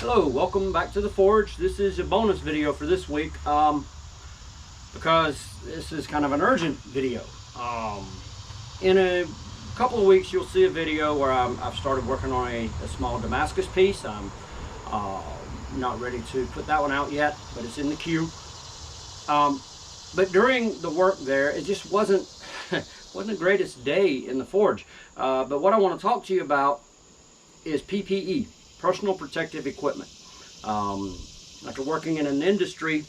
Hello, welcome back to the Forge. This is a bonus video for this week because this is kind of an urgent video. In a couple of weeks you'll see a video where I've started working on a small Damascus piece. I'm not ready to put that one out yet, but it's in the queue. But during the work there, it just wasn't the greatest day in the Forge. But what I want to talk to you about is PPE. Personal protective equipment. After working in an industrial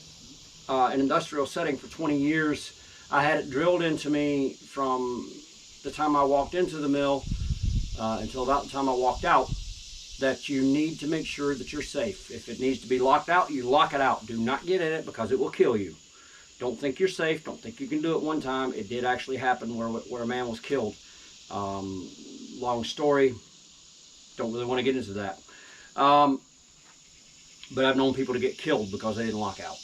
setting for 20 years, I had it drilled into me from the time I walked into the mill until about the time I walked out that you need to make sure that you're safe. If it needs to be locked out, you lock it out. Do not get in it because it will kill you. Don't think you're safe. Don't think you can do it one time. It did actually happen where a man was killed. Long story. Don't really want to get into that. But I've known people to get killed because they didn't lock out.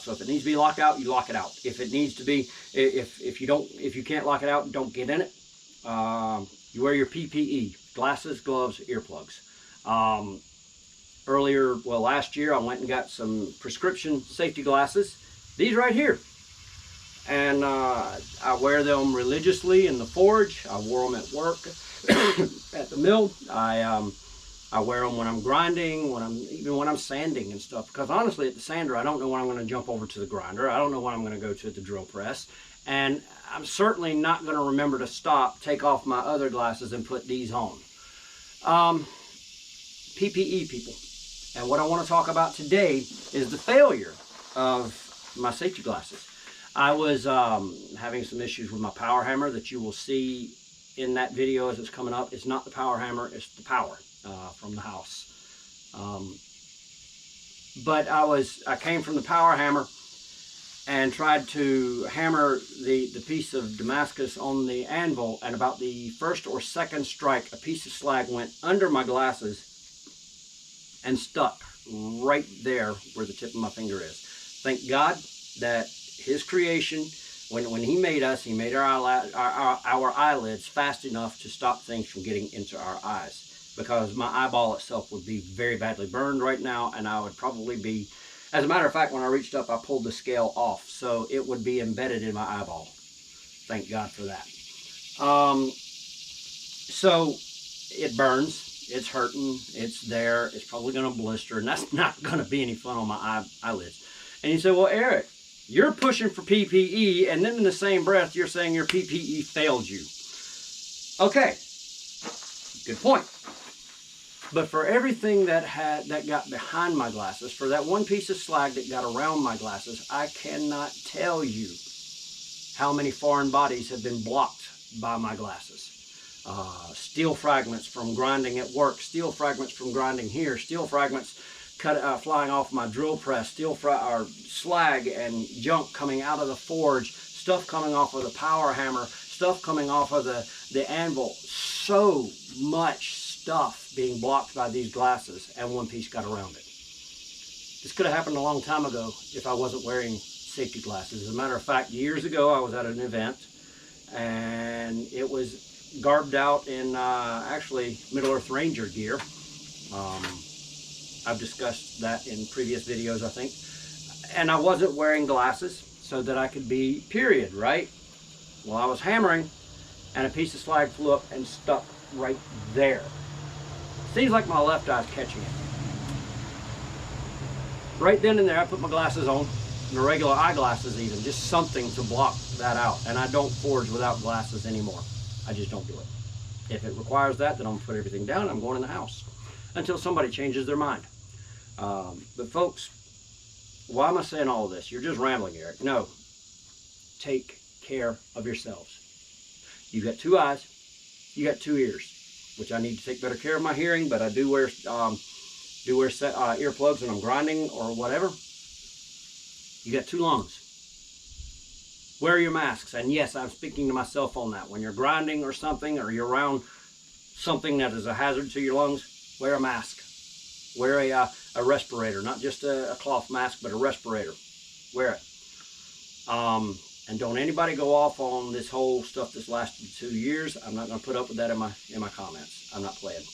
So if it needs to be locked out, you lock it out. If it needs to be, if you can't lock it out, don't get in it. You wear your PPE, glasses, gloves, earplugs. Last year I went and got some prescription safety glasses. These right here. And I wear them religiously in the Forge. I wore them at work, at the mill. I wear them when I'm grinding, even when I'm sanding and stuff. Because honestly, at the sander, I don't know when I'm going to jump over to the grinder. I don't know when I'm going to go to the drill press. And I'm certainly not going to remember to stop, take off my other glasses, and put these on. PPE, people. And what I want to talk about today is the failure of my safety glasses. I was having some issues with my power hammer that you will see in that video as it's coming up. It's not the power hammer, it's the power from the house. But I came from the power hammer and tried to hammer the piece of Damascus on the anvil, and about the first or second strike, a piece of slag went under my glasses and stuck right there where the tip of my finger is. Thank God that His creation, when He made us, He made our eyelids fast enough to stop things from getting into our eyes. Because my eyeball itself would be very badly burned right now, and I would probably be, as a matter of fact, when I reached up, I pulled the scale off, so it would be embedded in my eyeball. Thank God for that. So it burns, it's hurting, it's there, it's probably going to blister, and that's not going to be any fun on my eyelids. And you say, well, Eric, you're pushing for PPE, and then in the same breath, you're saying your PPE failed you. Okay, good point. But for everything that got behind my glasses, for that one piece of slag that got around my glasses, I cannot tell you how many foreign bodies have been blocked by my glasses. Steel fragments from grinding at work, steel fragments from grinding here, steel fragments flying off my drill press, slag and junk coming out of the Forge, stuff coming off of the power hammer, stuff coming off of the anvil. So much stuff being blocked by these glasses, and one piece got around it. This could have happened a long time ago if I wasn't wearing safety glasses. As a matter of fact, years ago I was at an event, and it was garbed out in actually Middle-earth Ranger gear. I've discussed that in previous videos, I think. And I wasn't wearing glasses so that I could be period, right? Well, I was hammering, and a piece of slag flew up and stuck right there. Seems like my left eye's catching it. Right then and there, I put my glasses on, the regular eyeglasses even, just something to block that out. And I don't forge without glasses anymore. I just don't do it. If it requires that, then I'm gonna put everything down and I'm going in the house until somebody changes their mind. But folks, why am I saying all of this? You're just rambling, Eric. No. Take care of yourselves. You got two eyes, you got two ears, which I need to take better care of my hearing, but I do wear earplugs when I'm grinding or whatever. You got two lungs. Wear your masks, and yes, I'm speaking to myself on that. When you're grinding or something, or you're around something that is a hazard to your lungs, wear a mask. Wear a respirator, not just a cloth mask, but a respirator. Wear it. And don't anybody go off on this whole stuff that's lasted 2 years. I'm not going to put up with that in my comments. I'm not playing.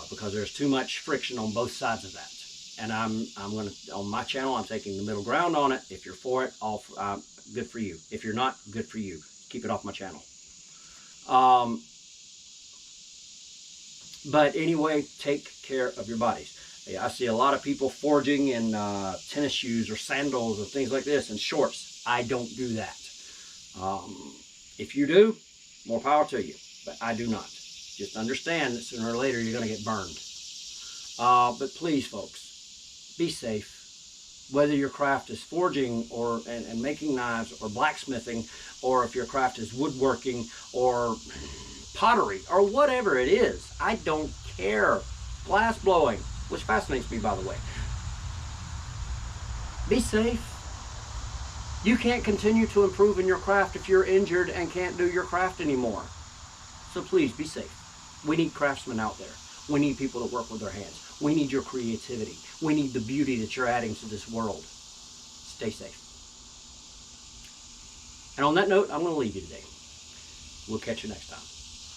because there's too much friction on both sides of that. And I'm going to, on my channel, I'm taking the middle ground on it. If you're for it, good for you. If you're not, good for you. Keep it off my channel. But anyway, take care of your bodies. I see a lot of people forging in tennis shoes or sandals or things like this and shorts. I don't do that. If you do, more power to you. But I do not. Just understand that sooner or later you're going to get burned. But please, folks, be safe. Whether your craft is forging or and making knives or blacksmithing, or if your craft is woodworking or pottery or whatever it is, I don't care. Glass blowing, which fascinates me, by the way. Be safe. You can't continue to improve in your craft if you're injured and can't do your craft anymore. So please be safe. We need craftsmen out there. We need people that work with their hands. We need your creativity. We need the beauty that you're adding to this world. Stay safe. And on that note, I'm going to leave you today. We'll catch you next time.